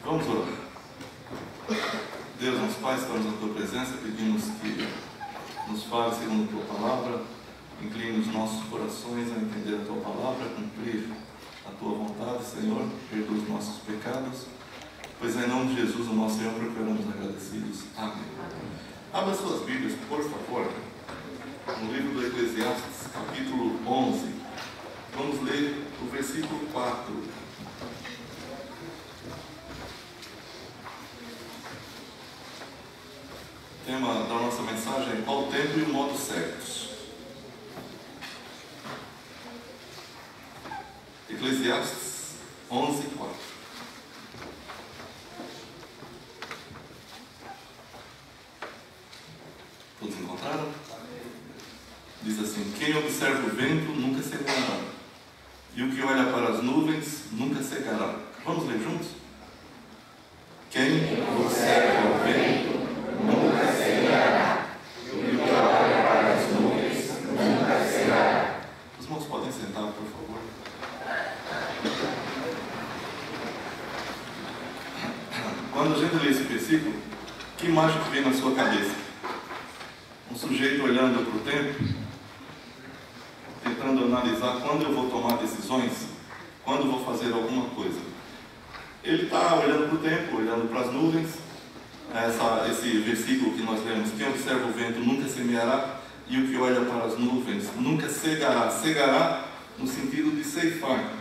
Vamos orar. Deus, nosso Pai, estamos na Tua presença, pedimos que nos fale segundo a Tua palavra, incline os nossos corações a entender a Tua palavra, a cumprir a Tua vontade, Senhor, perdoa os nossos pecados, pois é em nome de Jesus, o nosso Senhor, que oramos agradecidos. Amém. Abra suas Bíblias, por favor, no livro do Eclesiastes, capítulo 11. Vamos ler o versículo 4. O tema da nossa mensagem é qual o tempo e o modo certos. Eclesiastes 11, 4. Todos encontraram? Diz assim: quem observa o vento nunca secará, e o que olha para as nuvens nunca secará. Vamos ler juntos? Quem observa o vento nunca secará, e o que olha para as nuvens nunca secará. Os irmãos podem sentar, por favor. Quando a gente lê esse versículo, que imagem que vem na sua cabeça? Um sujeito olhando para o tempo, tentando analisar quando eu vou tomar decisões, quando eu vou fazer alguma coisa. Ele está olhando para o tempo, olhando para as nuvens. Esse versículo que nós lemos: quem observa o vento nunca semeará, e o que olha para as nuvens nunca cegará. Cegará no sentido de ceifar.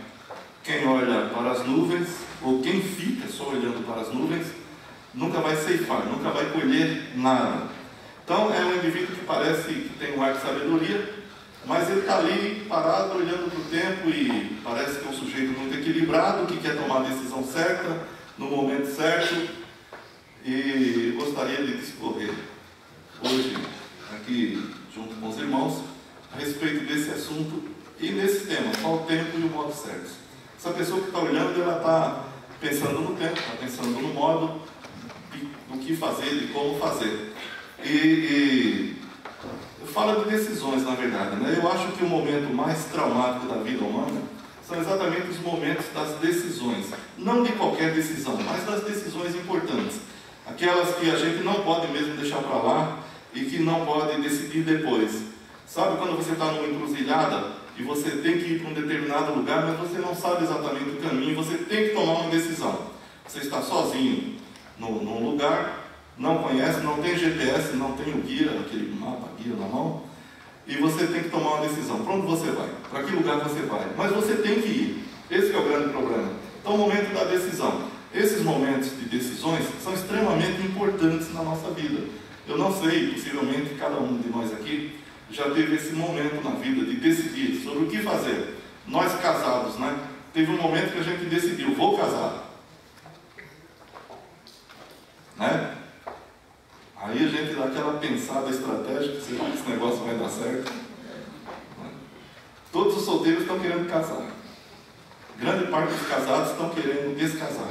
Quem olha para as nuvens, ou quem fica só olhando para as nuvens, nunca vai ceifar, nunca vai colher nada. Então é um indivíduo que parece que tem um ar de sabedoria, mas ele está ali parado olhando para o tempo e parece que é um sujeito muito equilibrado, que quer tomar a decisão certa, no momento certo. E gostaria de discorrer hoje, aqui junto com os irmãos, a respeito desse assunto e nesse tema, qual o tempo e o modo certo. Essa pessoa que está olhando, ela está pensando no tempo, está pensando no modo, do que fazer, de como fazer. E fala de decisões, na verdade, né? Eu acho que o momento mais traumático da vida humana são exatamente os momentos das decisões. Não de qualquer decisão, mas das decisões importantes. Aquelas que a gente não pode mesmo deixar para lá e que não pode decidir depois. Sabe quando você está numa encruzilhada e você tem que ir para um determinado lugar, mas você não sabe exatamente o caminho, você tem que tomar uma decisão. Você está sozinho num lugar, não conhece, não tem GPS, não tem o guia, aquele mapa, guia na mão, e você tem que tomar uma decisão. Para onde você vai? Para que lugar você vai? Mas você tem que ir. Esse é o grande problema. Então, o momento da decisão. Esses momentos de decisões são extremamente importantes na nossa vida. Eu não sei, possivelmente cada um de nós aqui já teve esse momento na vida de decidir sobre o que fazer. Nós casados, né? Teve um momento que a gente decidiu: vou casar. Né? Aí a gente dá aquela pensada estratégica, será que esse negócio vai dar certo? Todos os solteiros estão querendo casar. Grande parte dos casados estão querendo descasar.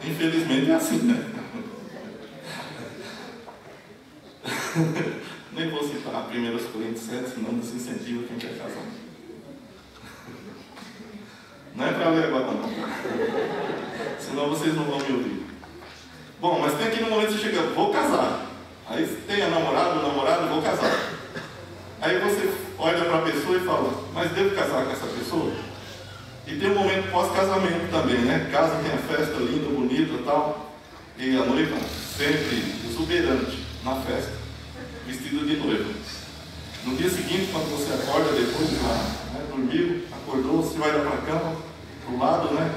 Infelizmente é assim, né? Nem vou citar 1 Coríntios 7, senão nos incentiva quem quer casar. Não é para ler agora não. Senão vocês não vão me ouvir. Bom, mas tem aqui no momento que você chega: vou casar. Aí tem a namorada, o namorado, vou casar. Aí você olha para a pessoa e fala: mas devo casar com essa pessoa? E tem um momento pós-casamento também, né? Casa, tem a festa linda, bonita e tal. E a noiva sempre exuberante na festa, vestida de noiva. No dia seguinte, quando você acorda, depois de lá, né, dormiu, acordou, você vai lá para a cama, para o lado, né?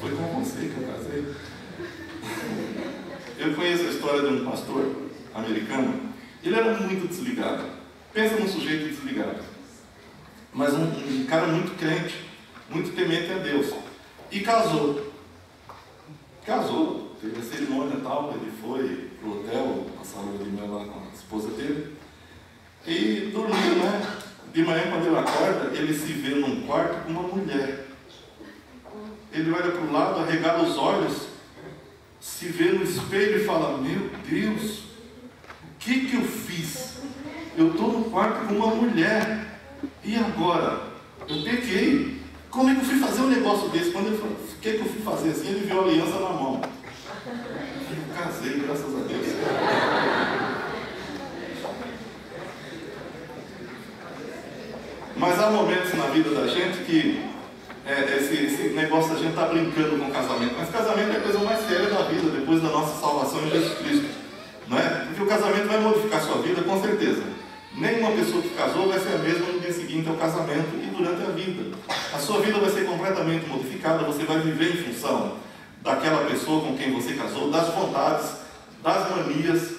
Foi com você que eu casei. Eu conheço a história de um pastor americano. Ele era muito desligado. Pensa num sujeito desligado. Mas um cara muito crente, muito temente a Deus. E casou. Casou, teve a cerimônia e tal, ele foi pro hotel, passar a lua de mel lá com a esposa dele. E dormiu, né? De manhã, quando ele acorda, ele se vê num quarto com uma mulher. Ele olha para o lado, arregala os olhos, se vê no espelho e fala: meu Deus, o que eu fiz? Eu estou no quarto com uma mulher. E agora? Eu pequei. Como é que eu fui fazer um negócio desse? Quando ele falou, o que é que eu fui fazer assim? Ele viu a aliança na mão. Eu casei, graças a Deus. Mas há momentos na vida da gente que esse negócio da gente está brincando com o casamento. Mas casamento é a coisa mais séria da vida, depois da nossa salvação em Jesus Cristo. Não é? Porque o casamento vai modificar a sua vida, com certeza. Nenhuma pessoa que casou vai ser a mesma no dia seguinte ao casamento e durante a vida. A sua vida vai ser completamente modificada, você vai viver em função daquela pessoa com quem você casou, das vontades, das manias,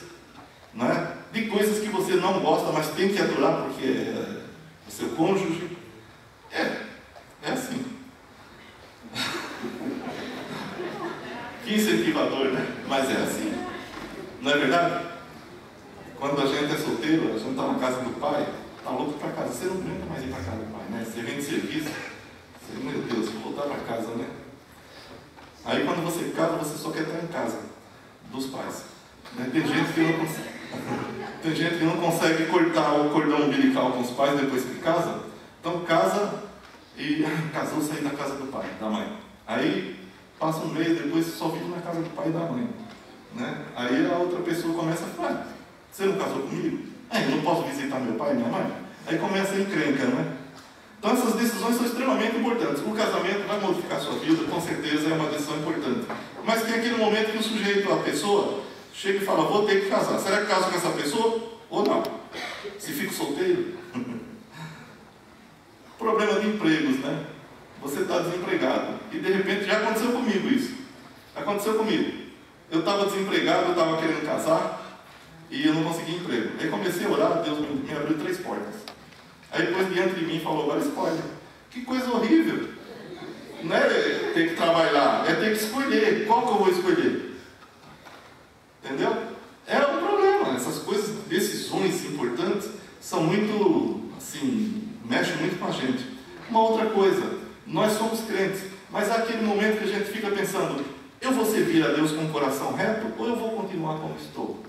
não é? De coisas que você não gosta, mas tem que aturar porque é o seu cônjuge. É assim. Que incentivador, né? Mas é assim. Não é verdade? Quando a gente é solteiro, a gente está na casa do pai, está louco para casa. Você não aguenta mais ir para casa do pai, né? Você vem de serviço, você, meu Deus, vou voltar para casa, né? Aí quando você casa, você só quer estar em casa dos pais. Né? Tem gente que não consegue. Tem gente que não consegue cortar o cordão umbilical com os pais depois que casa. Então casa e casou, sair da casa do pai, da mãe. Aí passa um mês, depois só vive na casa do pai e da mãe. Né? Aí a outra pessoa começa a falar, você não casou comigo? Eu não posso visitar meu pai e minha mãe? Aí começa a encrenca, né? Então essas decisões são extremamente importantes. O casamento vai modificar a sua vida, com certeza é uma decisão importante. Mas tem aquele momento que o sujeito, a pessoa, chega e fala, vou ter que casar. Será que caso com essa pessoa ou não? Se fico solteiro? Problema de empregos, né? Você está desempregado. E de repente já aconteceu comigo isso. Aconteceu comigo. Eu estava desempregado, eu estava querendo casar e eu não conseguia emprego. Aí comecei a orar, Deus me abriu 3 portas. Aí depois diante de mim falou, agora escolhe. Que coisa horrível. Não é ter que trabalhar, é ter que escolher. Qual que eu vou escolher? Entendeu? É um problema. Essas coisas, decisões importantes, são muito, assim, mexem muito com a gente. Uma outra coisa, nós somos crentes, mas há aquele momento que a gente fica pensando, eu vou servir a Deus com o coração reto ou eu vou continuar como estou?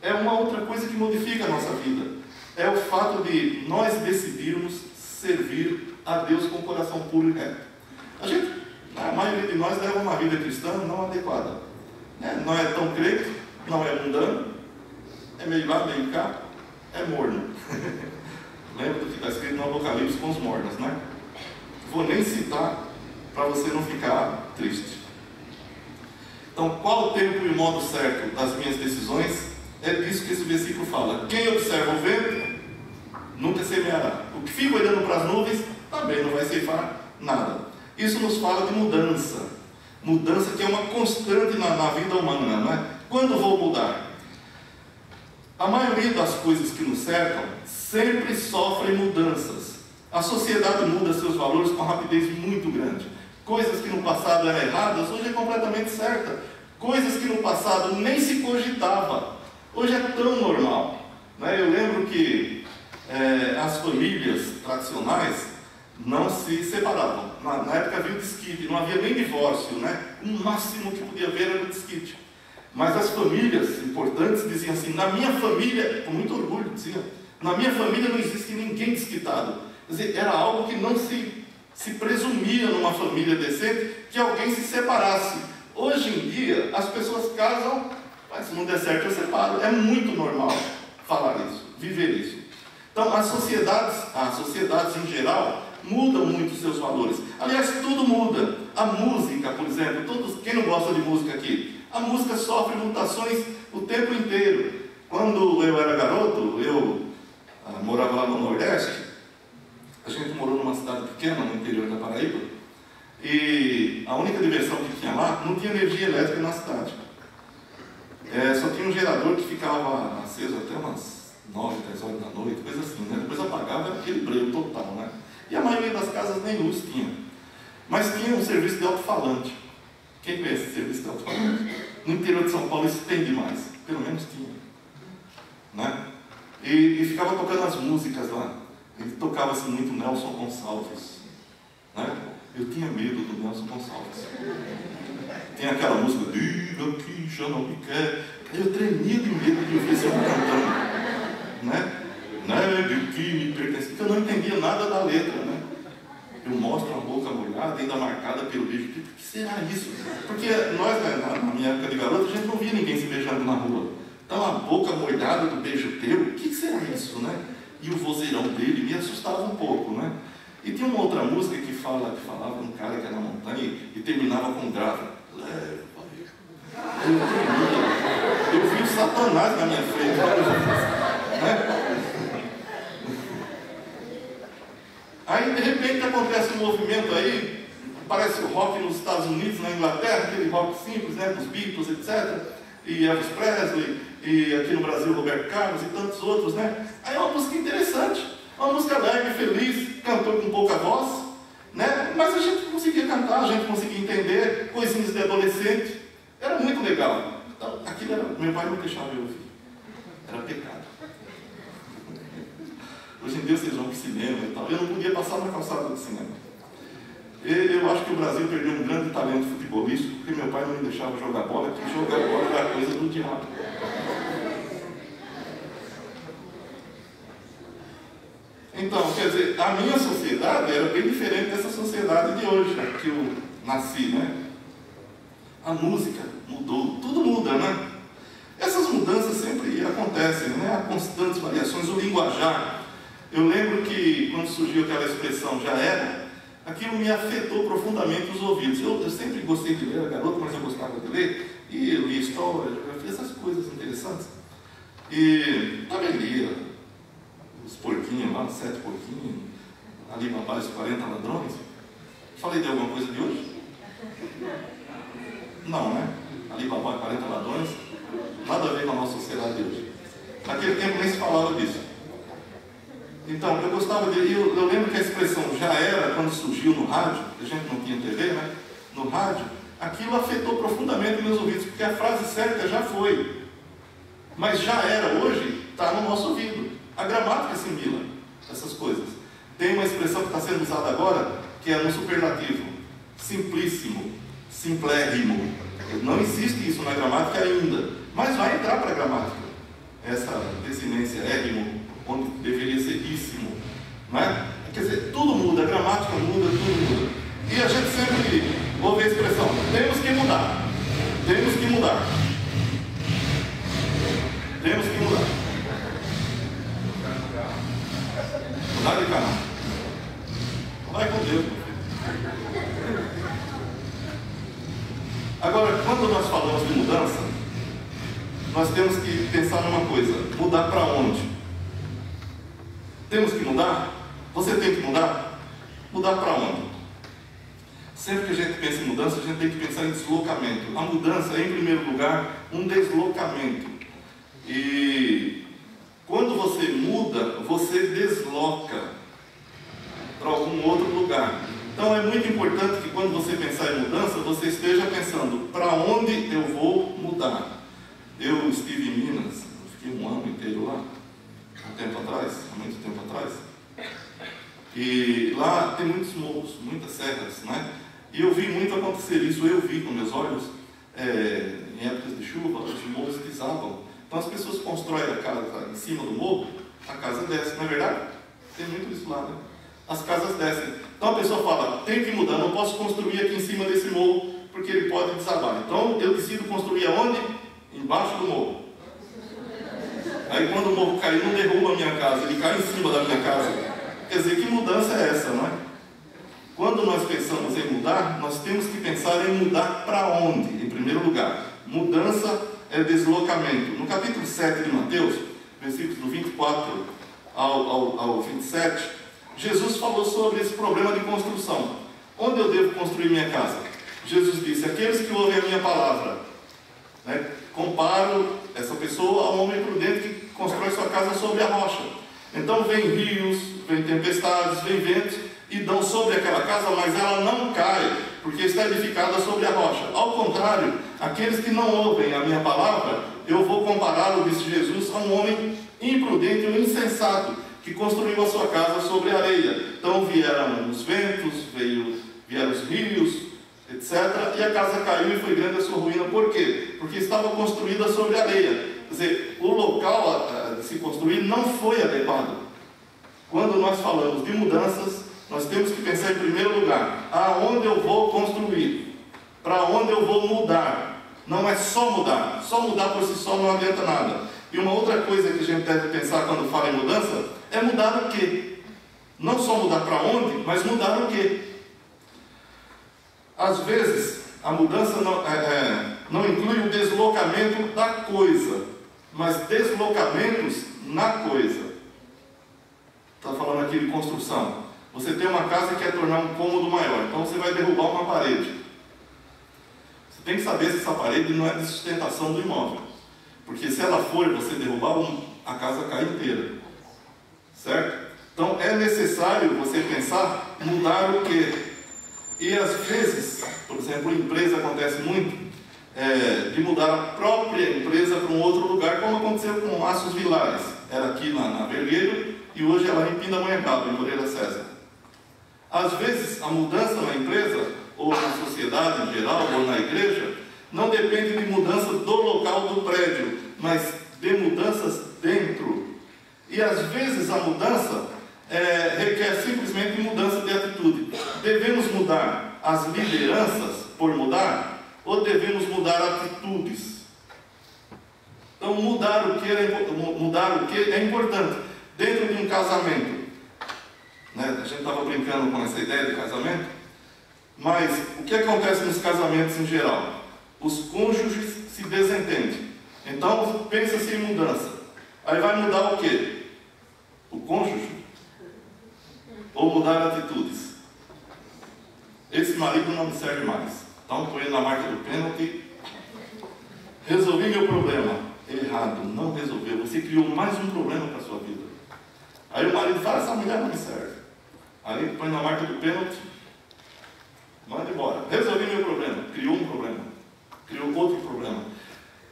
É uma outra coisa que modifica a nossa vida. É o fato de nós decidirmos servir a Deus com o coração puro e reto. A maioria de nós leva uma vida cristã não adequada. Não é tão crente, não é mundano, é meio lá, meio cá, é morno. Lembra do que está escrito no Apocalipse com os mornos, né? Vou nem citar para você não ficar triste. Então, qual o tempo e o modo certo das minhas decisões? É disso que esse versículo fala. Quem observa o vento, nunca semeará. O que fica olhando para as nuvens, também não vai ceifar nada. Isso nos fala de mudança. Mudança que é uma constante na vida humana, não é? Quando vou mudar? A maioria das coisas que nos cercam sempre sofrem mudanças. A sociedade muda seus valores com rapidez muito grande. Coisas que no passado eram erradas, hoje é completamente certa. Coisas que no passado nem se cogitava, hoje é tão normal. Né? Eu lembro que as famílias tradicionais não se separavam. Na época havia o desquite, não havia nem divórcio. Né? O máximo que podia haver era o desquite. Mas as famílias importantes diziam assim, na minha família, com muito orgulho diziam, na minha família não existe ninguém desquitado. Quer dizer, era algo que não se presumia numa família decente que alguém se separasse. Hoje em dia, as pessoas casam, mas se não der certo eu separo. É muito normal falar isso, viver isso. Então, as sociedades em geral, mudam muito os seus valores. Aliás, tudo muda. A música, por exemplo, quem não gosta de música aqui? A música sofre mutações o tempo inteiro. Quando eu era garoto, eu morava lá no Nordeste. A gente morou numa cidade pequena, no interior da Paraíba, e a única diversão que tinha lá, não tinha energia elétrica na cidade. Só tinha um gerador que ficava aceso até umas 9, 10 horas da noite, coisa assim, né? Depois apagava, era aquele brilho total, né? E a maioria das casas nem luz tinha. Mas tinha um serviço de alto-falante. Quem conhece esse serviço de alto-falante? No interior de São Paulo isso tem demais, pelo menos tinha. Né? E ficava tocando as músicas lá. Ele tocava assim muito Nelson Gonçalves. Né? Eu tinha medo do Nelson Gonçalves. Tem aquela música, diga que já não me quer. Eu tremia de medo de ouvir esse homem cantando. Né? Negue que me pertence. Porque eu não entendia nada da letra. Né? Eu mostro a boca molhada, ainda marcada pelo beijo. O que será isso? Porque nós, na minha época de garoto, a gente não via ninguém se beijando na rua. Então a boca molhada do beijo teu, o que será isso, né? E o vozeirão dele me assustava um pouco, né? E tinha uma outra música que falava de um cara que era na montanha e terminava com grave. Eu vi o Satanás na minha frente, né? Aí de repente acontece um movimento aí, parece o rock nos Estados Unidos, na Inglaterra, aquele rock simples, né, dos Beatles, etc. E Elvis Presley, e aqui no Brasil Roberto Carlos e tantos outros, né? Aí é uma música interessante, uma música leve, feliz, cantou com pouca voz, né? Mas a gente conseguia cantar, a gente conseguia entender, coisinhas de adolescente, era muito legal. Então, aquilo era, meu pai não deixava eu ouvir, era pecado. Hoje em dia vocês vão para o cinema e tal. Eu não podia passar na calçada do cinema. Eu acho que o Brasil perdeu um grande talento futebolístico, porque meu pai não me deixava jogar bola, porque jogar bola era coisa do diabo. Então, quer dizer, a minha sociedade era bem diferente dessa sociedade de hoje, né, que eu nasci, né? A música mudou, tudo muda, né? Essas mudanças sempre acontecem, né? Há constantes variações, o linguajar. Eu lembro que quando surgiu aquela expressão "já era", aquilo me afetou profundamente os ouvidos. Eu sempre gostei de ler, era garoto, mas eu gostava de ler, e eu lia história, eu fiz essas coisas interessantes. E também lia os porquinhos lá, 7 porquinhos, Ali Babá e os 40 ladrões. Falei de alguma coisa de hoje? Não, né? Ali Babá e 40 ladrões, nada a ver com a nossa sociedade de hoje. Naquele tempo nem se falava disso. Então, eu gostava de... Eu lembro que a expressão "já era", quando surgiu no rádio, a gente não tinha TV, né? No rádio, aquilo afetou profundamente meus ouvidos, porque a frase certa já foi. Mas "já era" hoje está no nosso ouvido. A gramática assimila essas coisas. Tem uma expressão que está sendo usada agora, que é no superlativo: simplíssimo, simplérrimo. Não existe isso na gramática ainda, mas vai entrar para a gramática. Essa desinência érrimo, onde deveria ser íssimo, não é? Quer dizer, tudo muda, a gramática muda, tudo muda. E a gente sempre ouve a expressão: temos que mudar, temos que mudar, temos que mudar. Mudar de canal. Vai com Deus, meu filho. Agora, quando nós falamos de mudança, nós temos que pensar numa coisa: mudar para onde? Temos que mudar? Você tem que mudar? Mudar para onde? Sempre que a gente pensa em mudança, a gente tem que pensar em deslocamento. A mudança é, em primeiro lugar, um deslocamento. E quando você muda, você desloca para algum outro lugar. Então é muito importante que quando você pensar em mudança, você esteja pensando: para onde eu vou mudar? Eu estive em Minas, fiquei um ano inteiro lá. Há muito tempo atrás, e lá tem muitos morros, muitas serras, né? E eu vi muito acontecer isso, eu vi com meus olhos, em épocas de chuva, os morros desabam. Então as pessoas constroem a casa em cima do morro, a casa desce, não é verdade? Tem muito isso lá, né? As casas descem. Então a pessoa fala: tem que mudar, não posso construir aqui em cima desse morro, porque ele pode desabar. Então eu decido construir aonde? Embaixo do morro. Aí quando o morro cair, não derruba a minha casa, ele cai em cima da minha casa. Quer dizer, que mudança é essa, não é? Quando nós pensamos em mudar, nós temos que pensar em mudar para onde? Em primeiro lugar, mudança é deslocamento. No capítulo 7 de Mateus, versículos do 24 ao 27, Jesus falou sobre esse problema de construção. Onde eu devo construir minha casa? Jesus disse: aqueles que ouvem a minha palavra, né? Comparo essa pessoa a um homem prudente que constrói sua casa sobre a rocha. Então vem rios, vem tempestades, vem ventos e dão sobre aquela casa, mas ela não cai, porque está edificada sobre a rocha. Ao contrário, aqueles que não ouvem a minha palavra, eu vou compará-lo, disse Jesus, a um homem imprudente ou insensato, que construiu a sua casa sobre a areia. Então vieram os ventos, vieram os rios, etc. E a casa caiu e foi grande a sua ruína. Por quê? Porque estava construída sobre areia. Quer dizer, o local de se construir não foi adequado. Quando nós falamos de mudanças, nós temos que pensar em primeiro lugar, aonde eu vou construir, para onde eu vou mudar. Não é só mudar por si só não adianta nada. E uma outra coisa que a gente deve pensar quando fala em mudança, é mudar o quê? Não só mudar para onde, mas mudar o quê? Às vezes, a mudança não inclui o deslocamento da coisa, mas deslocamentos na coisa. Está falando aqui de construção. Você tem uma casa e quer tornar um cômodo maior, então você vai derrubar uma parede. Você tem que saber se essa parede não é de sustentação do imóvel. Porque se ela for, você derrubar, a casa cai inteira. Certo? Então é necessário você pensar, mudar o quê? E às vezes, por exemplo, em empresa acontece muito, de mudar a própria empresa para um outro lugar, como aconteceu com Aços Vilares. Era aqui na Vergueiro e hoje é lá em Pindamonhangaba, em Moreira César. Às vezes, a mudança na empresa, ou na sociedade em geral, ou na igreja, não depende de mudança do local do prédio, mas de mudanças dentro. E às vezes a mudança requer simplesmente mudança de atitude. Devemos mudar as lideranças por mudar, ou devemos mudar atitudes? Então mudar o que é importante. Dentro de um casamento, né? A gente estava brincando com essa ideia de casamento, mas o que acontece nos casamentos em geral? Os cônjuges se desentendem. Então pensa-se em mudança. Aí vai mudar o quê? O cônjuge? Ou mudar atitudes? Esse marido não me serve mais. Então põe ele na marca do pênalti. Resolvi meu problema. Errado, não resolveu. Você criou mais um problema para a sua vida. Aí o marido fala, essa mulher não me serve. Aí põe na marca do pênalti. Manda embora. Resolvi meu problema. Criou um problema. Criou outro problema.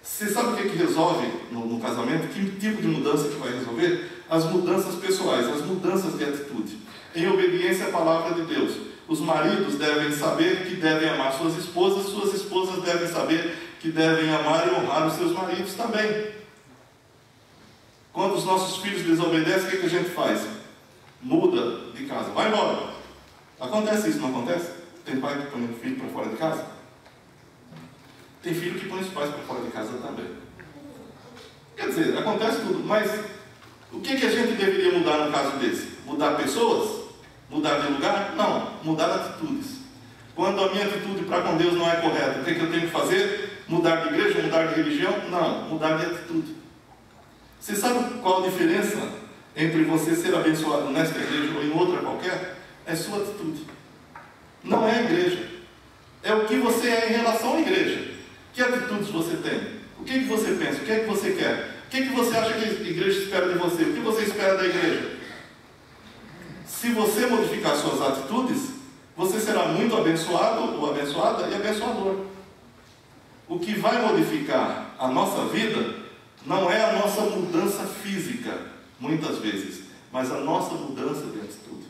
Você sabe o que resolve no casamento? Que tipo de mudança que vai resolver? As mudanças pessoais, as mudanças de atitude. Em obediência à palavra de Deus. Os maridos devem saber que devem amar suas esposas devem saber que devem amar e honrar os seus maridos também. Quando os nossos filhos desobedecem, o que a gente faz? Muda de casa, vai embora. Acontece isso, não acontece? Tem pai que põe o filho para fora de casa? Tem filho que põe os pais para fora de casa também. Quer dizer, acontece tudo, mas o que a gente deveria mudar no caso desse? Mudar pessoas? Mudar de lugar? Não, mudar atitudes. Quando a minha atitude para com Deus não é correta, o que eu tenho que fazer? Mudar de igreja, mudar de religião? Não, mudar de atitude. Você sabe qual a diferença entre você ser abençoado nesta igreja ou em outra qualquer? É sua atitude. Não é a igreja. É o que você é em relação à igreja. Que atitudes você tem? O que você pensa? O que é que você quer? O que você acha que a igreja espera de você? O que você espera da igreja? Se você modificar suas atitudes, você será muito abençoado ou abençoada e abençoador. O que vai modificar a nossa vida não é a nossa mudança física, muitas vezes, mas a nossa mudança de atitude.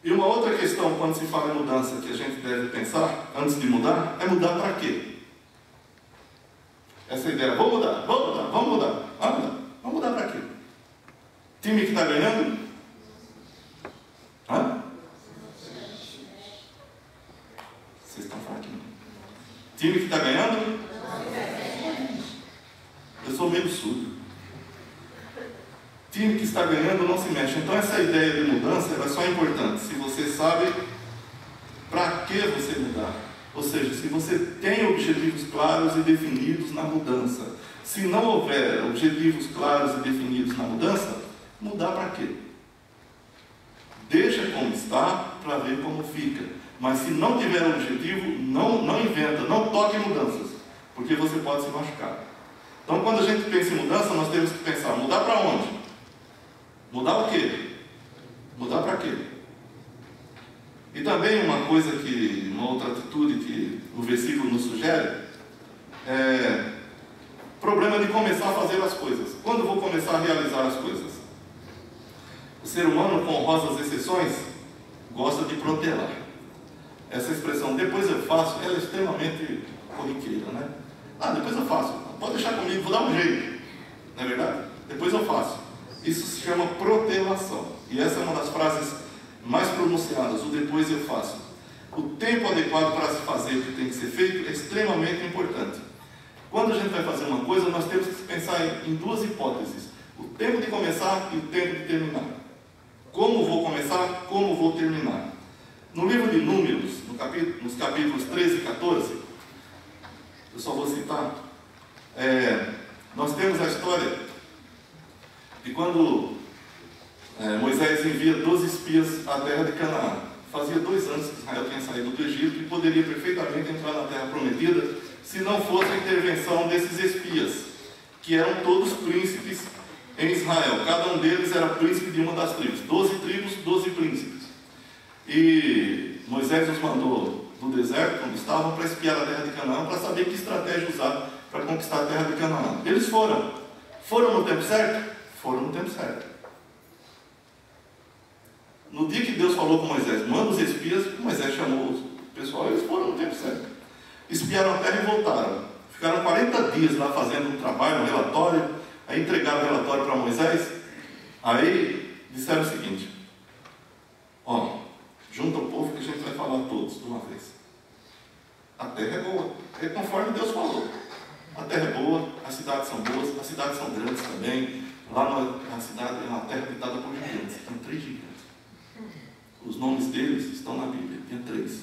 E uma outra questão, quando se fala em mudança, que a gente deve pensar, antes de mudar, é mudar para quê? Essa ideia, vamos mudar. Vamos mudar para quê? Time que está ganhando? Hã? Vocês estão fraquinhos. Time que está ganhando? Eu sou meio surdo. Time que está ganhando não se mexe. Então essa ideia de mudança ela só é importante se você sabe para que você mudar. Ou seja, se você tem objetivos claros e definidos na mudança. Se não houver objetivos claros e definidos na mudança, mudar para quê? Deixa como está para ver como fica. Mas se não tiver objetivo, não inventa, não toque em mudanças, porque você pode se machucar. Então quando a gente pensa em mudança, nós temos que pensar, mudar para onde? Mudar o quê? Mudar para quê? E também uma outra atitude que o versículo nos sugere, é problema de começar a fazer as coisas. Quando eu vou começar a realizar as coisas? O ser humano, com honrosas exceções, gosta de protelar. Essa expressão, depois eu faço, ela é extremamente corriqueira, né? Depois eu faço. Pode deixar comigo, vou dar um jeito. Não é verdade? Depois eu faço. Isso se chama protelação. E essa é uma das frases mais pronunciadas, o depois eu faço. O tempo adequado para se fazer o que tem que ser feito é extremamente importante. Quando a gente vai fazer uma coisa, nós temos que pensar em duas hipóteses: o tempo de começar e o tempo de terminar. Como vou começar, como vou terminar. No livro de Números, nos capítulos 13 e 14, eu só vou citar, nós temos a história de quando Moisés envia 12 espias à terra de Canaã. Fazia 2 anos que Israel tinha saído do Egito e poderia perfeitamente entrar na terra prometida se não fosse a intervenção desses espias, que eram todos príncipes em Israel. Cada um deles era príncipe de uma das tribos. 12 tribos, 12 príncipes. E Moisés os mandou do deserto, onde estavam, para espiar a terra de Canaã, para saber que estratégia usar para conquistar a terra de Canaã. Eles foram. Foram no tempo certo? Foram no tempo certo. No dia que Deus falou com Moisés, manda os espias, Moisés chamou o pessoal, eles foram no tempo certo. Espiaram a terra e voltaram. Ficaram 40 dias lá fazendo um trabalho, um relatório. Aí entregaram o relatório para Moisés. Aí disseram o seguinte: ó, junta o povo que a gente vai falar todos de uma vez. A terra é boa, é conforme Deus falou. A terra é boa, as cidades são boas, as cidades são grandes também. Lá a cidade é uma terra habitada por gigantes. Tem 3 gigantes. Os nomes deles estão na Bíblia, tem 3.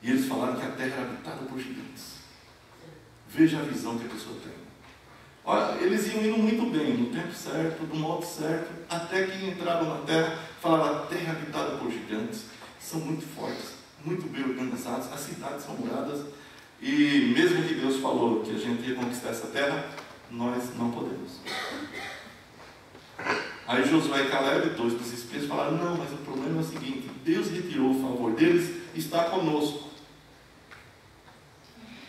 E eles falaram que a terra era habitada por gigantes. Veja a visão que a pessoa tem. Olha, eles iam indo muito bem, no tempo certo, do modo certo, até que entraram na terra, falaram: a terra é habitada por gigantes, são muito fortes, muito bem organizados, as cidades são muradas, e mesmo que Deus falou que a gente ia conquistar essa terra, nós não podemos. Aí Josué e Caleb, 2 dos espias, falaram: não, mas o problema é o seguinte, Deus retirou o favor deles, está conosco.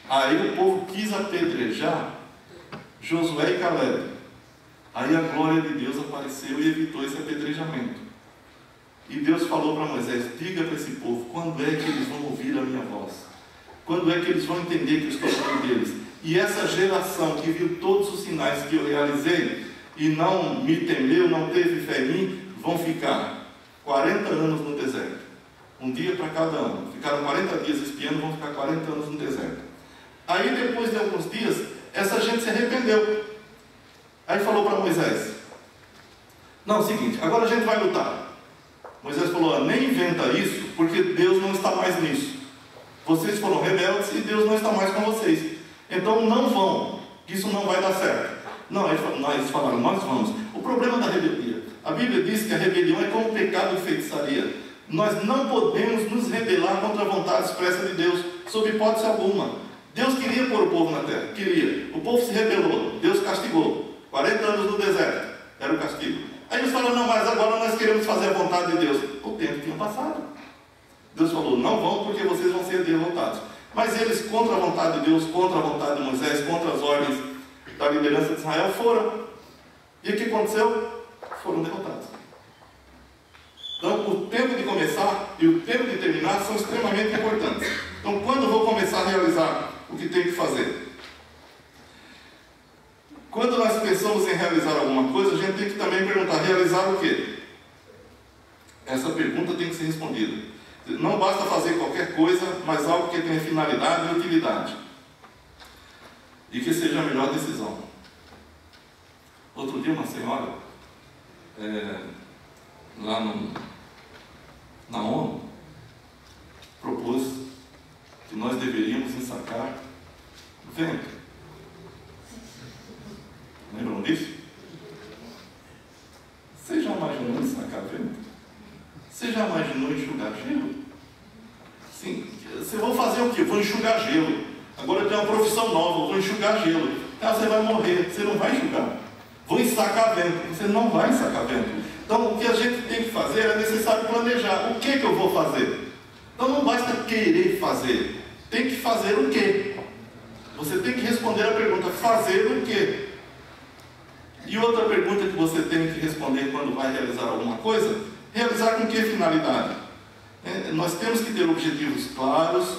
Aí o povo quis apedrejar Josué e Caleb. Aí a glória de Deus apareceu e evitou esse apedrejamento. E Deus falou para Moisés: diga para esse povo, quando é que eles vão ouvir a minha voz? Quando é que eles vão entender que eu estou falando deles? E essa geração que viu todos os sinais que eu realizei e não me temeu, não teve fé em mim, vão ficar 40 anos no deserto. Um dia para cada ano. Ficaram 40 dias espiando, vão ficar 40 anos no deserto. Aí depois de alguns dias, essa gente se arrependeu. Aí falou para Moisés: não, é o seguinte, agora a gente vai lutar. Moisés falou: nem inventa isso, porque Deus não está mais nisso. Vocês foram rebeldes e Deus não está mais com vocês. Então não vão, que isso não vai dar certo. Não, eles falaram: nós vamos. O problema da rebeldia, a Bíblia diz que a rebelião é como pecado de feitiçaria. Nós não podemos nos rebelar contra a vontade expressa de Deus, sob hipótese alguma. Deus queria pôr o povo na terra, queria. O povo se rebelou, Deus castigou. 40 anos no deserto, era o castigo. Aí eles falaram: não, mas agora nós queremos fazer a vontade de Deus. O tempo tinha passado. Deus falou: não vão, porque vocês vão ser derrotados. Mas eles, contra a vontade de Deus, contra a vontade de Moisés, contra as ordens da liderança de Israel, foram. E o que aconteceu? Foram derrotados. Então, o tempo de começar e o tempo de terminar são extremamente importantes. Então, quando eu vou começar a realizar o que tem que fazer? Quando nós pensamos em realizar alguma coisa, a gente tem que também perguntar: realizar o quê? Essa pergunta tem que ser respondida. Não basta fazer qualquer coisa, mas algo que tenha finalidade e utilidade. E que seja a melhor decisão. Outro dia uma senhora, lá na ONU, propôs que nós deveríamos ensacar vento. Lembram disso? Você já imaginou ensacar vento? Você já imaginou enxugar gelo? Sim. Você vai fazer o quê? Vou enxugar gelo. Agora eu tenho uma profissão nova, vou enxugar gelo. Ah, você vai morrer, você não vai enxugar. Vou ensacar vento, você não vai ensacar vento. Então o que a gente tem que fazer é necessário planejar. O que eu vou fazer? Então não basta querer fazer, tem que fazer o quê? Você tem que responder a pergunta: fazer o quê? E outra pergunta que você tem que responder quando vai realizar alguma coisa: realizar com que finalidade? Nós temos que ter objetivos claros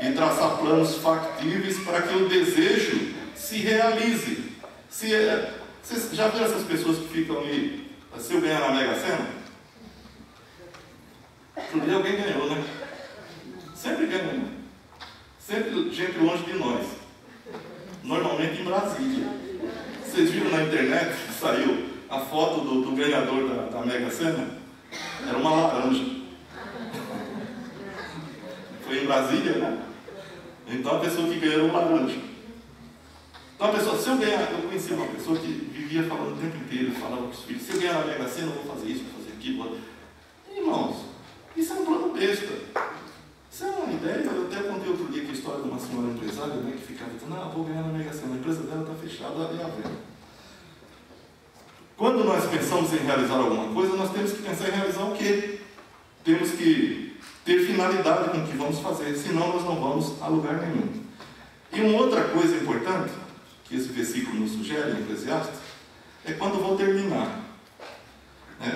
e traçar planos factíveis para que o desejo se realize. Vocês já viram essas pessoas que ficam ali: se eu ganhar na Mega Sena, Outro dia alguém ganhou, né? Sempre ganha, né? Sempre gente longe de nós. Normalmente em Brasília. Vocês viram na internet que saiu a foto do ganhador da Mega Sena? Era uma laranja. Foi em Brasília, né? Então a pessoa que ganhou era uma laranja. Então a pessoa, se eu ganhar, eu conheci uma pessoa que vivia falando o tempo inteiro, falava com os filhos, se eu ganhar na Mega Sena, eu vou fazer isso, vou fazer aquilo. Irmãos, isso é um plano besta. Isso é uma ideia. Eu até contei outro dia que a história de uma senhora empresária, né, que ficava dizendo, não, vou ganhar na Mega Sena, a empresa dela está fechada e a venda. Quando nós pensamos em realizar alguma coisa, nós temos que pensar em realizar o quê? Temos que ter finalidade com o que vamos fazer, senão nós não vamos a lugar nenhum. E uma outra coisa importante, que esse versículo nos sugere, em Eclesiastes, é quando vou terminar.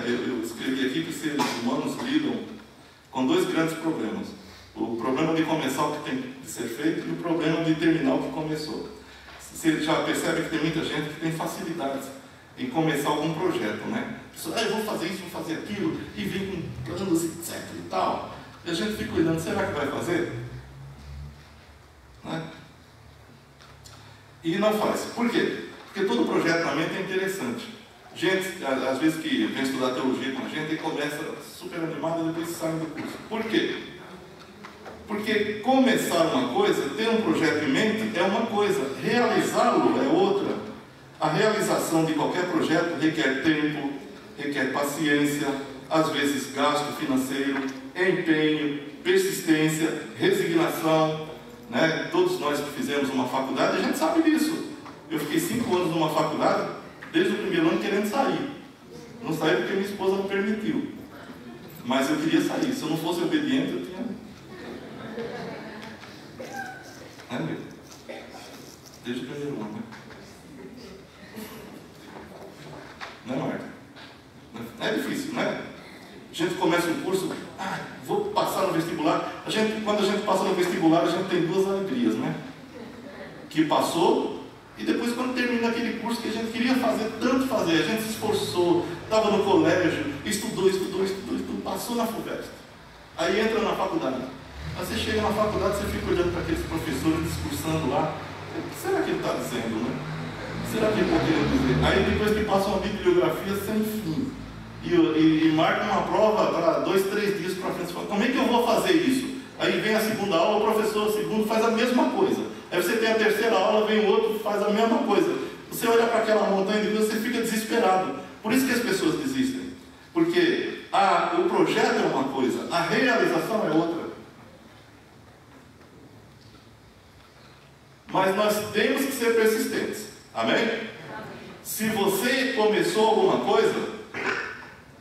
Eu escrevi aqui que os seres humanos lidam com dois grandes problemas. O problema de começar o que tem de ser feito e o problema de terminar o que começou. Você já percebe que tem muita gente que tem facilidade em começar algum projeto, né? A pessoa, eu vou fazer isso, vou fazer aquilo, e vem com planos, etc e tal. E a gente fica olhando, será que vai fazer? Né? E não faz. Por quê? Porque todo projeto na mente é interessante. Gente, às vezes que vem estudar teologia com a gente e começa super animado e depois sai do curso. Por quê? Porque começar uma coisa, ter um projeto em mente é uma coisa, realizá-lo é outra. A realização de qualquer projeto requer tempo, requer paciência, às vezes gasto financeiro, empenho, persistência, resignação, né? Todos nós que fizemos uma faculdade, a gente sabe disso. Eu fiquei 5 anos numa faculdade, desde o primeiro ano querendo sair. Não saí porque minha esposa não permitiu. Mas eu queria sair. Se eu não fosse obediente, eu tinha... Desde o primeiro ano, né? Não é, Marta? É difícil, né? A gente começa um curso, vou passar no vestibular. Quando a gente passa no vestibular, a gente tem duas alegrias, né? Que passou, e depois quando termina aquele curso que a gente queria fazer, tanto fazer, a gente se esforçou, estava no colégio, estudou, passou na FUVEST. Aí entra na faculdade. Aí você chega na faculdade, você fica olhando para aqueles professores discursando lá. O que será que ele está dizendo, né? Será que ele está querendo dizer? Aí depois que passa uma bibliografia sem fim e marca uma prova para 2, 3 dias para frente, você fala, como é que eu vou fazer isso? Aí vem a segunda aula, o professor segundo faz a mesma coisa. Aí você tem a terceira aula, vem o outro, faz a mesma coisa. Você olha para aquela montanha de coisas, você fica desesperado. Por isso que as pessoas desistem. Porque o projeto é uma coisa, a realização é outra. Mas nós temos que ser persistentes. Amém? Se você começou alguma coisa,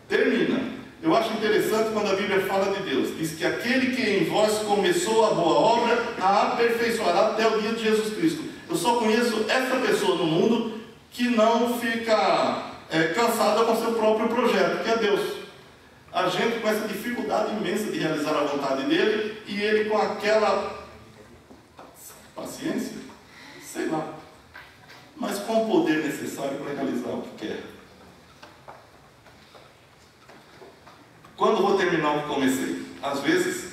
termina. Eu acho interessante quando a Bíblia fala de Deus. Diz que aquele que em vós começou a boa obra, a aperfeiçoará até o dia de Jesus Cristo. Eu só conheço essa pessoa no mundo que não fica cansada com seu próprio projeto, que é Deus. A gente com essa dificuldade imensa de realizar a vontade dele, e ele com aquela paciência, sei lá, mas com o poder necessário para realizar o que quer. Quando vou terminar o que comecei? Às vezes,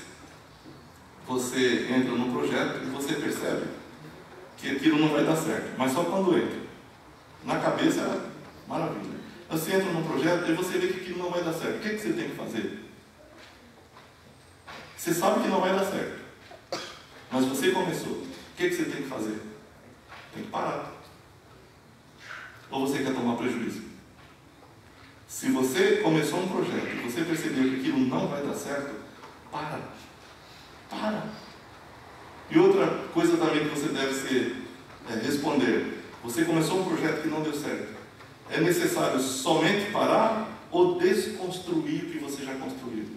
você entra num projeto e você percebe que aquilo não vai dar certo, mas só quando entra. Na cabeça é maravilha. Você entra num projeto e você vê que aquilo não vai dar certo. O que você tem que fazer? Você sabe que não vai dar certo, mas você começou. O que você tem que fazer? Tem que parar. Ou você quer tomar prejuízo? Se você começou um projeto e você percebeu que aquilo não vai dar certo, para. E outra coisa também que você deve responder. Você começou um projeto que não deu certo. É necessário somente parar ou desconstruir o que você já construiu?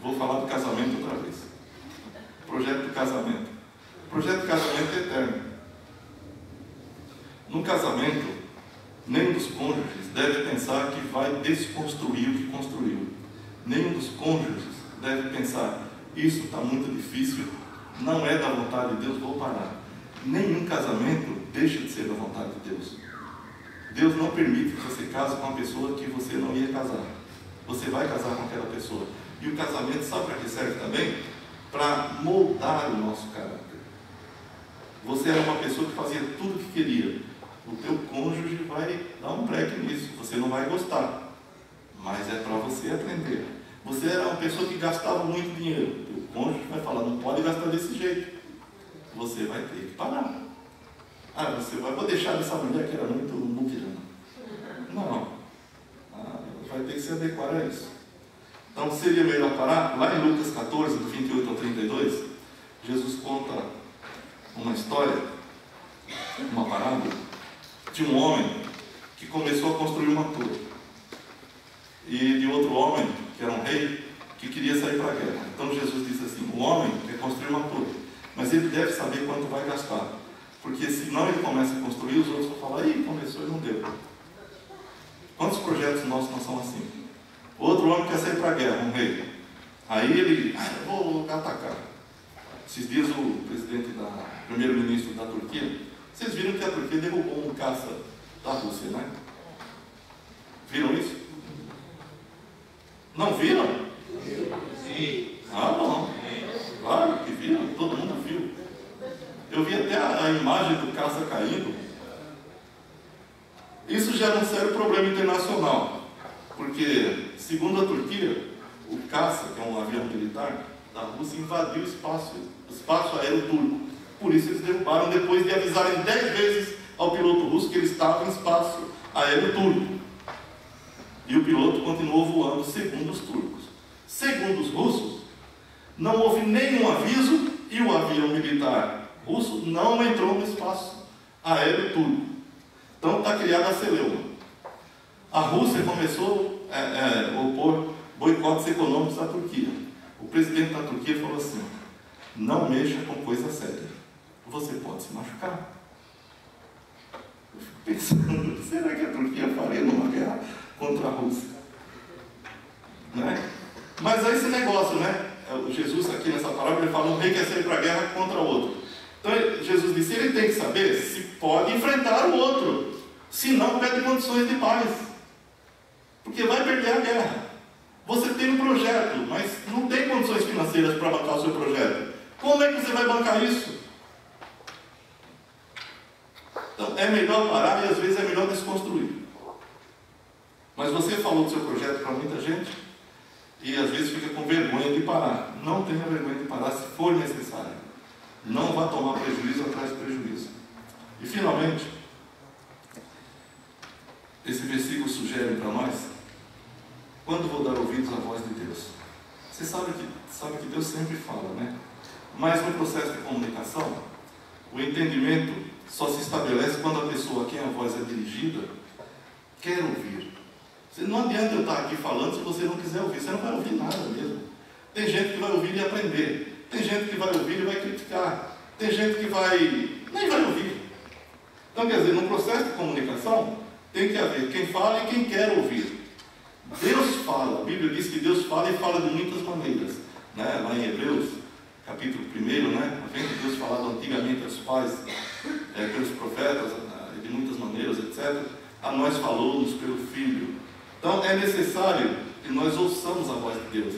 Vou falar do casamento outra vez. Projeto do casamento. O projeto do casamento é eterno. No casamento, nenhum dos cônjuges deve pensar que vai desconstruir o que construiu. Nenhum dos cônjuges deve pensar, isso está muito difícil, não é da vontade de Deus, vou parar. Nenhum casamento deixa de ser da vontade de Deus. Deus não permite que você case com uma pessoa que você não ia casar. Você vai casar com aquela pessoa. E o casamento, sabe para que serve também? Para moldar o nosso caráter. Você era uma pessoa que fazia tudo o que queria. O teu cônjuge vai dar um break nisso. Você não vai gostar. Mas é para você aprender. Você era uma pessoa que gastava muito dinheiro. O teu cônjuge vai falar, não pode gastar desse jeito. Você vai ter que parar. Vou deixar dessa mulher que era muito muquirana. Não. Vai ter que se adequar a isso. Então seria melhor parar. Lá em Lucas 14, do 28 ao 32, Jesus conta uma história, uma parábola, de um homem que começou a construir uma torre. E de outro homem, que era um rei, que queria sair para a guerra. Então Jesus disse assim, o homem quer construir uma torre, mas ele deve saber quanto vai gastar. Porque senão ele começa a construir, os outros vão falar, ih, começou e não deu. Quantos projetos nossos não são assim? Outro homem quer sair para a guerra, um rei. Aí ele, eu vou atacar. Esses dias o primeiro-ministro da Turquia, vocês viram que a Turquia derrubou um caça da Rússia, né? Viram isso? Não viram? Sim. Não. Claro que viram, todo mundo viu. Eu vi até a imagem do caça caindo. Isso gera um sério problema internacional, porque, segundo a Turquia, o caça, que é um avião militar da Rússia, invadiu o espaço aéreo turco. Por isso eles derrubaram, depois de avisarem 10 vezes ao piloto russo que ele estava em espaço aéreo turco. E o piloto continuou voando, segundo os turcos. Segundo os russos, não houve nenhum aviso e o avião militar russo não entrou no espaço aéreo turco. Então está criada a celeuma. A Rússia começou a opor boicotes econômicos à Turquia. O presidente da Turquia falou assim, não mexa com coisa séria. Você pode se machucar. Eu fico pensando, o que será que a Turquia faria numa guerra contra a Rússia? Né? Mas é esse negócio, né? Jesus aqui nessa parábola, ele fala, um rei quer sair para a guerra contra o outro. Então Jesus disse, ele tem que saber se pode enfrentar o outro. Se não, pede condições de paz. Porque vai perder a guerra. Você tem um projeto, mas não tem condições financeiras para bancar o seu projeto. Como é que você vai bancar isso? Então é melhor parar e às vezes é melhor desconstruir. Mas você falou do seu projeto para muita gente e às vezes fica com vergonha de parar. Não tenha vergonha de parar se for necessário. Não vá tomar prejuízo atrás de prejuízo. E finalmente, esse versículo sugere para nós, quando vou dar ouvidos à voz de Deus? Você sabe que Deus sempre fala, né? Mas no processo de comunicação, o entendimento só se estabelece quando a pessoa a quem a voz é dirigida quer ouvir. Não adianta eu estar aqui falando se você não quiser ouvir. Você não vai ouvir nada mesmo. Tem gente que vai ouvir e aprender. Tem gente que vai ouvir e vai criticar. Tem gente que nem vai ouvir. Então, quer dizer, no processo de comunicação, tem que haver quem fala e quem quer ouvir. Deus fala. A Bíblia diz que Deus fala e fala de muitas maneiras. Né? Lá em Hebreus, capítulo 1, né? Havendo Deus falado antigamente aos pais, pelos profetas, de muitas maneiras, etc., a nós falou-nos pelo Filho. Então é necessário que nós ouçamos a voz de Deus.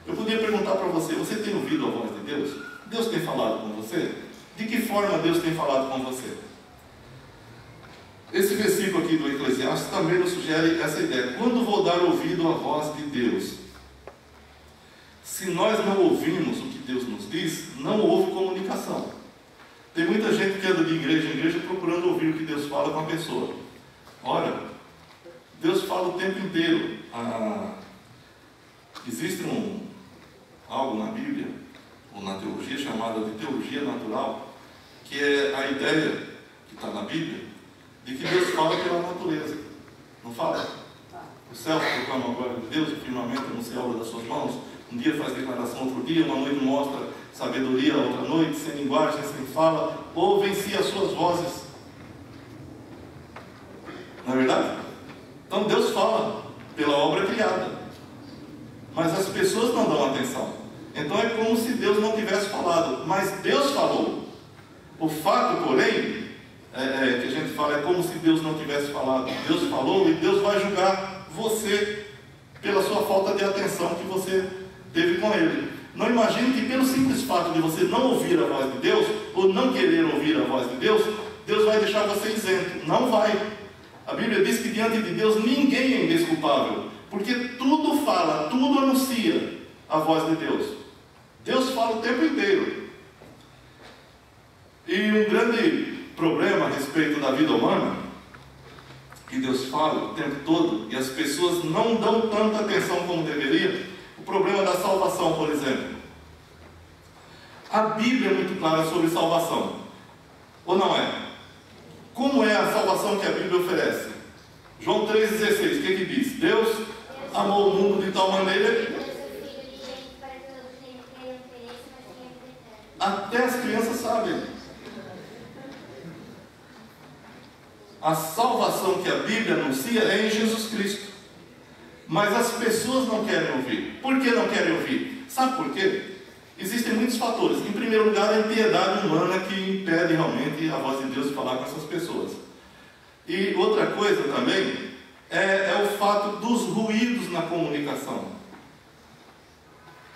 Eu podia perguntar para você, você tem ouvido a voz de Deus? Deus tem falado com você? De que forma Deus tem falado com você? Esse versículo aqui do Eclesiastes também nos sugere essa ideia. Quando vou dar ouvido à voz de Deus? Se nós não ouvimos o que Deus nos diz, não houve comunicação. Tem muita gente que anda de igreja em igreja procurando ouvir o que Deus fala com a pessoa. Ora, Deus fala o tempo inteiro. Existe algo na Bíblia, ou na teologia, chamada de teologia natural, que é a ideia que está na Bíblia, de que Deus fala pela natureza. Não fala? O céu proclama a glória de Deus, o firmamento anuncia a obra das suas mãos. Um dia faz declaração, outro dia, uma noite mostra sabedoria, outra noite, sem linguagem, sem fala, ouvem-se as suas vozes. Não é verdade? Então Deus fala pela obra criada, mas as pessoas não dão atenção. Então é como se Deus não tivesse falado, mas Deus falou. O fato, porém, que a gente fala, é como se Deus não tivesse falado. Deus falou e Deus vai julgar você pela sua falta de atenção que você teve com Ele. Não imagine que pelo simples fato de você não ouvir a voz de Deus, ou não querer ouvir a voz de Deus, Deus vai deixar você isento. Não vai. A Bíblia diz que diante de Deus ninguém é indesculpável, porque tudo fala, tudo anuncia a voz de Deus. Deus fala o tempo inteiro. E um grande problema a respeito da vida humana, que Deus fala o tempo todo, e as pessoas não dão tanta atenção como deveria, o problema da salvação, por exemplo. A Bíblia é muito clara sobre salvação, ou não é? Como é a salvação que a Bíblia oferece? João 3,16, o que diz? Deus amou o mundo de tal maneira... Até as crianças sabem. A salvação que a Bíblia anuncia é em Jesus Cristo. Mas as pessoas não querem ouvir. Por que não querem ouvir? Sabe por quê? Existem muitos fatores. Em primeiro lugar, a impiedade humana que impede realmente a voz de Deus de falar com essas pessoas. E outra coisa também é o fato dos ruídos na comunicação.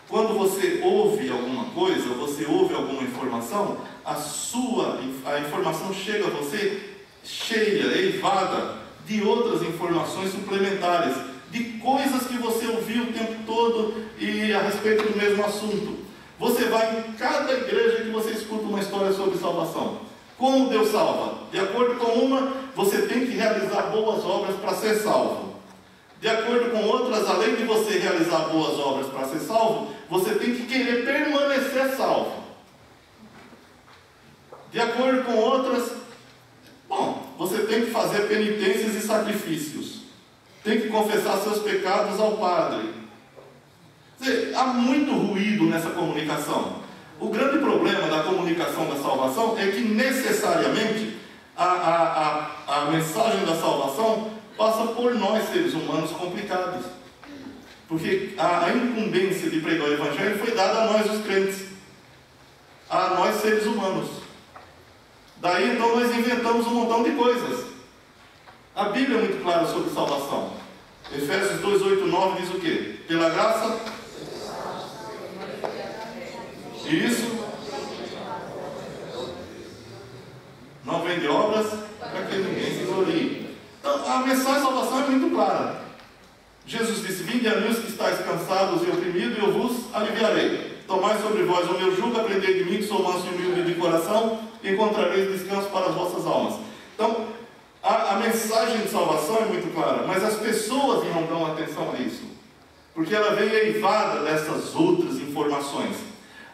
Quando você ouve alguma coisa, você ouve alguma informação, a informação chega a você cheia, eivada de outras informações suplementares, de coisas que você ouviu o tempo todo e a respeito do mesmo assunto. Você vai em cada igreja que você escuta uma história sobre salvação. Como Deus salva? De acordo com uma, você tem que realizar boas obras para ser salvo. De acordo com outras, além de você realizar boas obras para ser salvo, você tem que querer permanecer salvo. De acordo com outras, você tem que fazer penitências e sacrifícios. Tem que confessar seus pecados ao Padre. Quer dizer, há muito ruído nessa comunicação. O grande problema da comunicação da salvação é que necessariamente a mensagem da salvação passa por nós, seres humanos complicados. Porque a incumbência de pregar o Evangelho foi dada a nós, os crentes. A nós, seres humanos. Daí, então, nós inventamos um montão de coisas. A Bíblia é muito clara sobre salvação. Efésios 2, 8, 9 diz o quê? Pela graça... Isso. Não vem de obras para que ninguém se glorie. Então, a mensagem de salvação é muito clara. Jesus disse: vinde a mim os que estáis cansados e oprimidos, e eu vos aliviarei. Tomai sobre vós o meu jugo, aprendei de mim, que sou manso e humilde de coração, e encontrareis descanso para as vossas almas. Então, a mensagem de salvação é muito clara, mas as pessoas não dão atenção a isso, porque ela vem eivada dessas outras informações.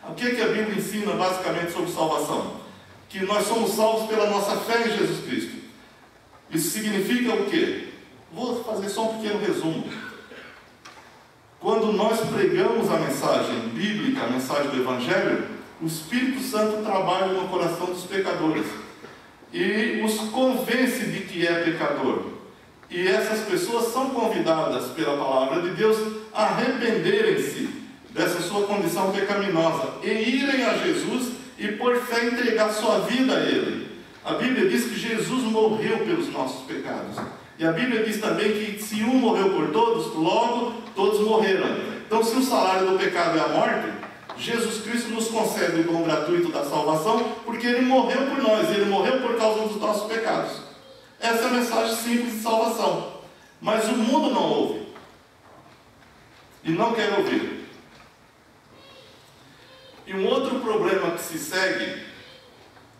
O que a Bíblia ensina basicamente sobre salvação? Que nós somos salvos pela nossa fé em Jesus Cristo. Isso significa o quê? Vou fazer só um pequeno resumo. Quando nós pregamos a mensagem bíblica, a mensagem do Evangelho, o Espírito Santo trabalha no coração dos pecadores e os convence de que é pecador. E essas pessoas são convidadas pela palavra de Deus a arrependerem-se dessa sua condição pecaminosa e irem a Jesus e por fé entregar sua vida a Ele. A Bíblia diz que Jesus morreu pelos nossos pecados. E a Bíblia diz também que se um morreu por todos, logo todos morreram. Então, se o salário do pecado é a morte, Jesus Cristo nos concede o dom gratuito da salvação, porque Ele morreu por nós, Ele morreu por causa dos nossos pecados. Essa é a mensagem simples de salvação. Mas o mundo não ouve. E não quer ouvir. E um outro problema que se segue,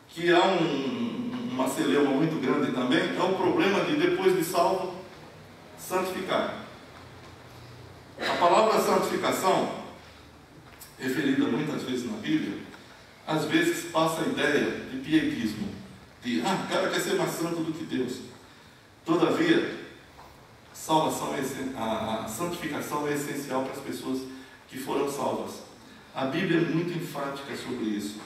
que há uma celeuma muito grande também, é o problema de, depois de salvo, santificar. A palavra santificação, referida muitas vezes na Bíblia, às vezes passa a ideia de pietismo, de, o cara quer ser mais santo do que Deus. Todavia, a santificação é essencial para as pessoas que foram salvas. A Bíblia é muito enfática sobre isso.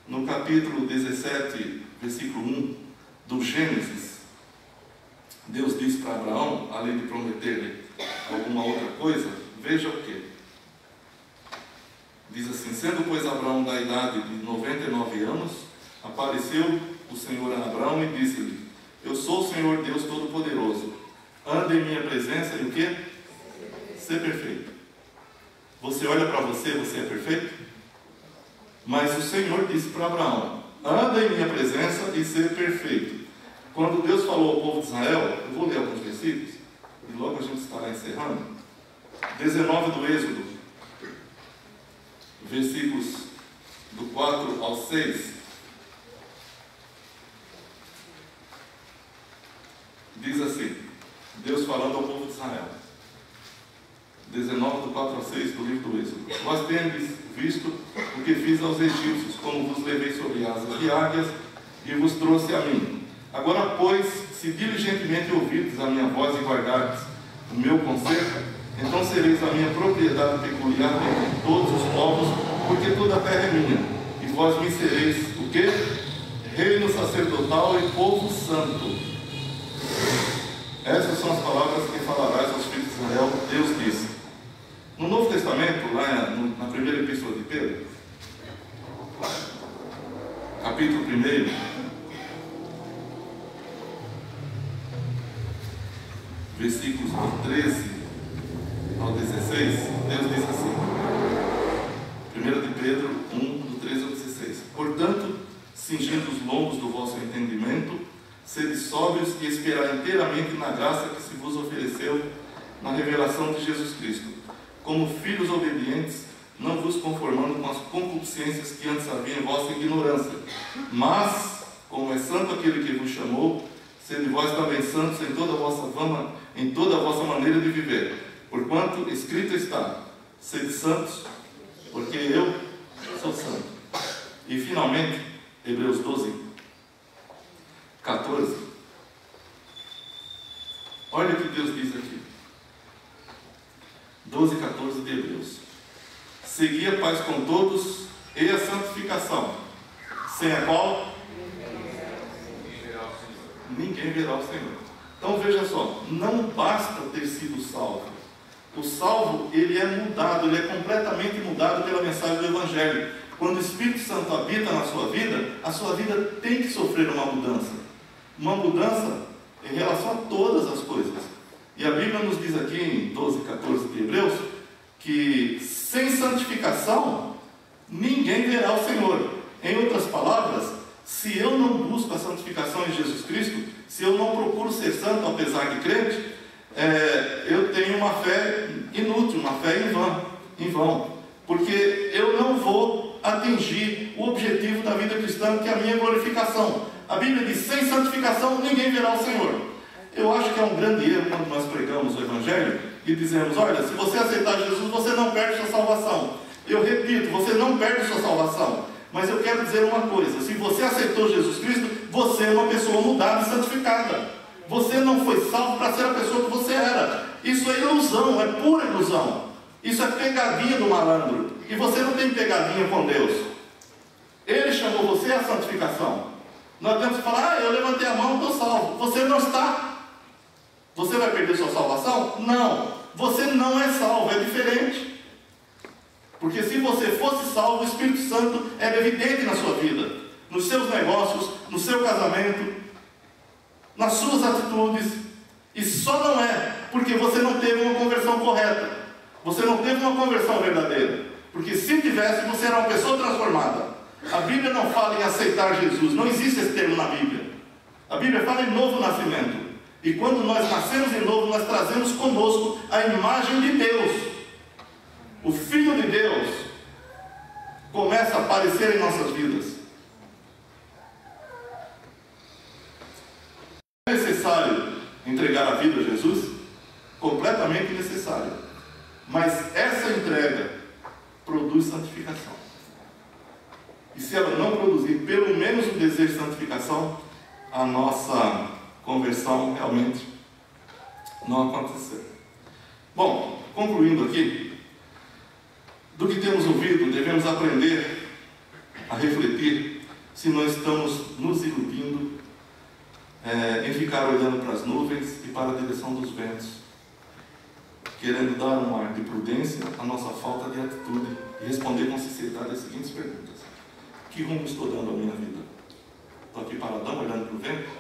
No capítulo 17, versículo 1 do Gênesis, Deus diz para Abraão, além de prometer-lhe alguma outra coisa, veja o que? Diz assim: sendo pois Abraão da idade de 99 anos, apareceu o Senhor a Abraão e disse-lhe: eu sou o Senhor Deus Todo-Poderoso. Anda em minha presença e o quê? Ser perfeito. Você olha para você, você é perfeito? Mas o Senhor disse para Abraão: anda em minha presença e ser perfeito. Quando Deus falou ao povo de Israel, eu vou ler alguns versículos, e logo a gente estará encerrando. 19 do Êxodo, versículos do 4 ao 6. Diz assim, Deus falando ao povo de Israel. 19 do 4 ao 6 do livro do Êxodo. Vós tendes visto o que fiz aos egípcios, como vos levei sobre asas de águias e vos trouxe a mim. Agora, pois, se diligentemente ouvirdes a minha voz e guardardes o meu conselho, então sereis a minha propriedade peculiar entre todos os povos, porque toda a terra é minha. E vós me sereis o quê? Reino sacerdotal e povo santo. Essas são as palavras que falarás aos filhos de Israel, Deus disse. No Novo Testamento, lá na primeira epístola de Pedro, capítulo 1, versículos do 13 ao 16, Deus diz assim, 1 de Pedro 1, do 13 ao 16: portanto, cingindo os lombos do vosso entendimento, sede sóbrios e esperai inteiramente na graça que se vos ofereceu na revelação de Jesus Cristo. Como filhos obedientes, não vos conformando com as concupiscências que antes havia em vossa ignorância, mas, como é santo aquele que vos chamou, sede vós também santos em toda a vossa maneira de viver. Porquanto escrito está: sede santos, porque eu sou santo. E finalmente, Hebreus 12, 14. Olha o que Deus diz aqui. 12, 14 de Hebreus. Segui a paz com todos e a santificação, sem a qual ninguém verá o Senhor. Então veja só, não basta ter sido salvo. O salvo, ele é mudado, ele é completamente mudado pela mensagem do Evangelho. Quando o Espírito Santo habita na sua vida, a sua vida tem que sofrer uma mudança. Uma mudança em relação a todas as coisas. E a Bíblia nos diz aqui em 12, 14 de Hebreus, que sem santificação, ninguém verá o Senhor. Em outras palavras, se eu não busco a santificação em Jesus Cristo, se eu não procuro ser santo apesar de crente, eu tenho uma fé inútil, uma fé em vão. Porque eu não vou atingir o objetivo da vida cristã, que é a minha glorificação. A Bíblia diz: sem santificação ninguém verá o Senhor. Eu acho que é um grande erro quando nós pregamos o Evangelho e dizemos: olha, se você aceitar Jesus, você não perde sua salvação. Eu repito, você não perde sua salvação. Mas eu quero dizer uma coisa: se você aceitou Jesus Cristo, você é uma pessoa mudada e santificada. Você não foi salvo para ser a pessoa que você era. Isso é ilusão, é pura ilusão. Isso é pegadinha do malandro. E você não tem pegadinha com Deus. Ele chamou você à santificação. Nós temos que falar: eu levantei a mão, estou salvo. Você não está. Você vai perder sua salvação? Não. Você não é salvo, é diferente. Porque se você fosse salvo, o Espírito Santo era evidente na sua vida, nos seus negócios, no seu casamento, nas suas atitudes. E só não é porque você não teve uma conversão correta. Você não teve uma conversão verdadeira. Porque se tivesse, você era uma pessoa transformada. A Bíblia não fala em aceitar Jesus. Não existe esse termo na Bíblia. A Bíblia fala em novo nascimento. E quando nós nascemos de novo, nós trazemos conosco a imagem de Deus. O Filho de Deus começa a aparecer em nossas vidas. É necessário entregar a vida a Jesus? Completamente necessário. Mas essa entrega produz santificação. E se ela não produzir pelo menos o desejo de santificação, a nossa conversão realmente não aconteceu. Bom, concluindo aqui, do que temos ouvido, devemos aprender a refletir se nós estamos nos iludindo em ficar olhando para as nuvens e para a direção dos ventos, querendo dar um ar de prudência à nossa falta de atitude e responder com sinceridade as seguintes perguntas: que rumo estou dando à minha vida? Estou aqui paradão, olhando para o vento,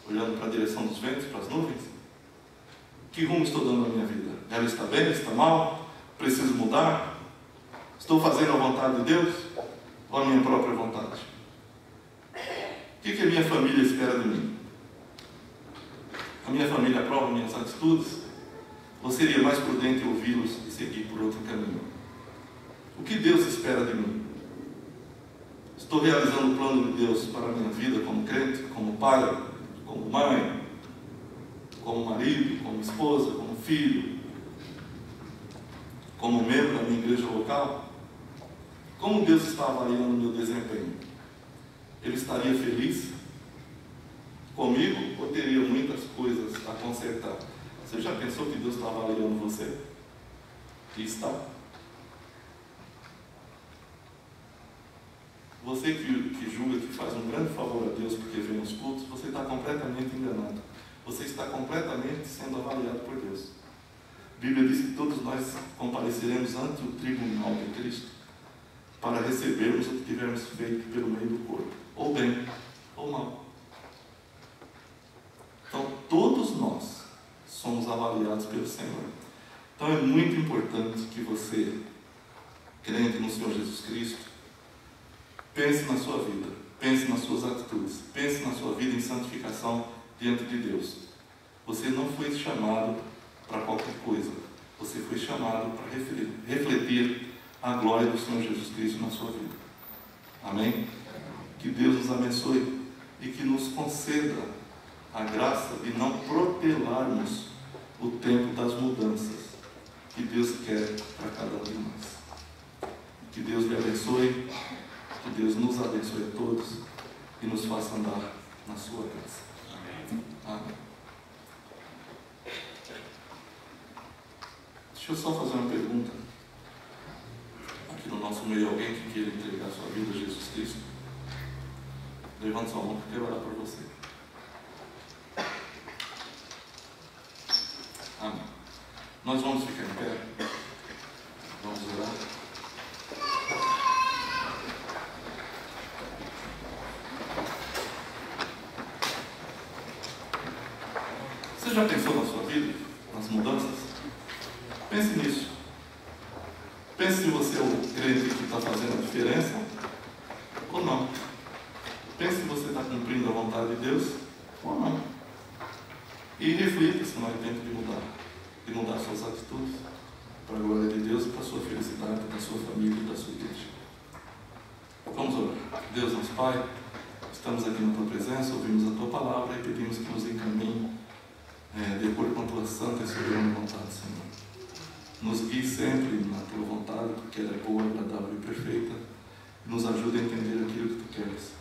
olhando para a direção dos ventos, para as nuvens. Que rumo estou dando na minha vida? Ela está bem? Está mal? Preciso mudar? Estou fazendo a vontade de Deus? Ou a minha própria vontade? O que a minha família espera de mim? A minha família aprova minhas atitudes? Ou seria mais prudente ouvi-los e seguir por outro caminho? O que Deus espera de mim? Estou realizando o plano de Deus para a minha vida como crente, como pai, como mãe, como marido, como esposa, como filho, como membro da minha igreja local? Como Deus está avaliando o meu desempenho? Ele estaria feliz comigo ou teria muitas coisas a consertar? Você já pensou que Deus está avaliando você? E está. Você que julga que faz um grande favor a Deus porque vem nos cultos, você está completamente enganado. Você está completamente sendo avaliado por Deus. A Bíblia diz que todos nós compareceremos ante o tribunal de Cristo para recebermos o que tivermos feito pelo meio do corpo, ou bem, ou mal. Então, todos nós somos avaliados pelo Senhor. Então, é muito importante que você, crente no Senhor Jesus Cristo, pense na sua vida, pense nas suas atitudes, pense na sua vida em santificação diante de Deus. Você não foi chamado para qualquer coisa. Você foi chamado para refletir a glória do Senhor Jesus Cristo na sua vida. Amém? Que Deus nos abençoe e que nos conceda a graça de não protelarmos o tempo das mudanças que Deus quer para cada um de nós. Que Deus lhe abençoe, que Deus nos abençoe a todos e nos faça andar na sua graça. Amém. Deixa eu só fazer uma pergunta. Aqui no nosso meio, alguém que queira entregar sua vida a Jesus Cristo? Levante sua mão que eu quero orar por você. Amém. Nós vamos ficar em pé. Vamos orar. Você já pensou na sua vida? Nas mudanças? Pense nisso. Pense se você é o crente que está fazendo a diferença ou não. Pense se você está cumprindo a vontade de Deus ou não. E reflita se não é tempo de mudar suas atitudes para a glória de Deus e para a sua felicidade, da sua família e da sua igreja. Vamos orar. Deus, nosso Pai, estamos aqui na Tua presença, ouvimos a Tua palavra e pedimos que nos encaminhe de acordo com a Tua santa e soberana vontade, Senhor. Nos guie sempre na Tua vontade, porque ela é boa, agradável e perfeita, e nos ajude a entender aquilo que Tu queres.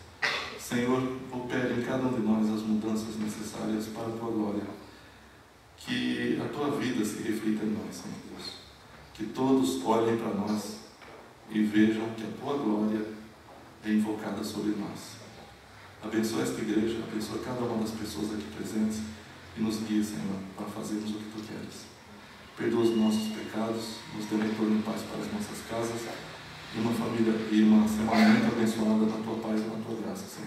Senhor, opere em cada um de nós as mudanças necessárias para a Tua glória. Que a Tua vida se reflita em nós, Senhor Deus. Que todos olhem para nós e vejam que a Tua glória é invocada sobre nós. Abençoa esta igreja, abençoa cada uma das pessoas aqui presentes e nos guie, Senhor, para fazermos o que Tu queres. Perdoa os nossos pecados, nos dê retorno em paz para as nossas casas e uma família e uma semana muito abençoada na Tua paz e na Tua graça, Senhor.